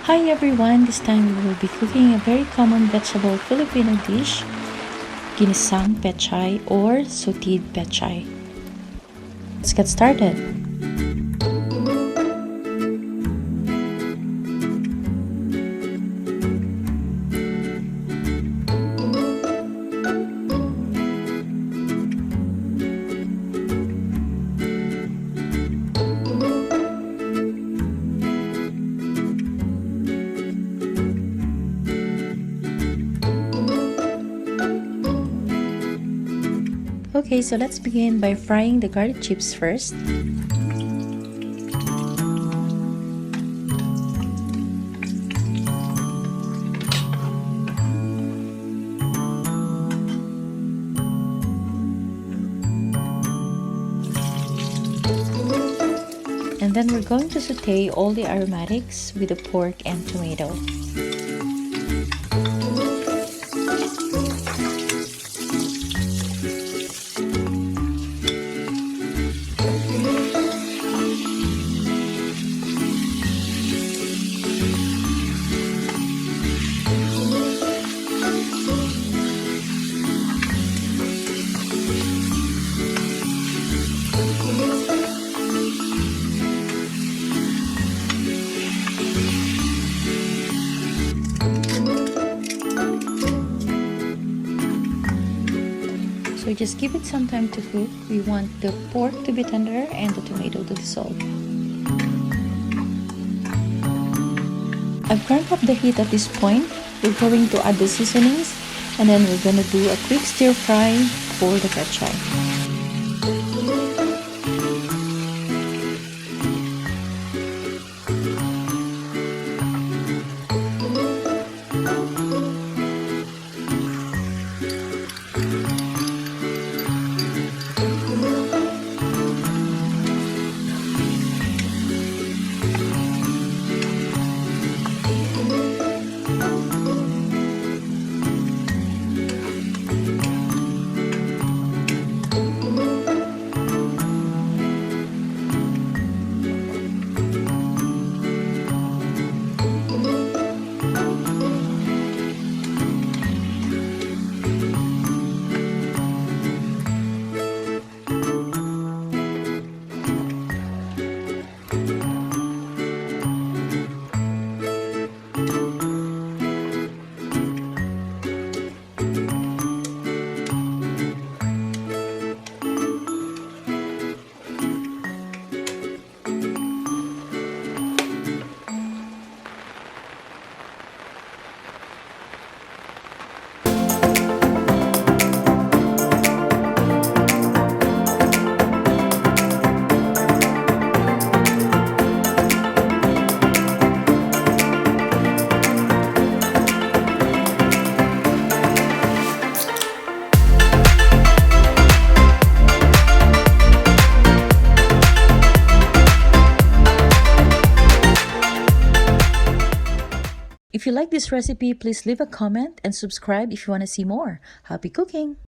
Hi everyone, this time we will be cooking a very common vegetable Filipino dish, Ginisang Pechay or Sauteed Pechay. Let's get started. Okay, so let's begin by frying the garlic chips first. And then we're going to saute all the aromatics with the pork and tomato. So just give it some time to cook. We want the pork to be tender and the tomato to dissolve. I've turned up the heat at this point. We're going to add the seasonings and then we're going to do a quick stir fry for the pechay. If you like this recipe, please leave a comment and subscribe if you want to see more. Happy cooking!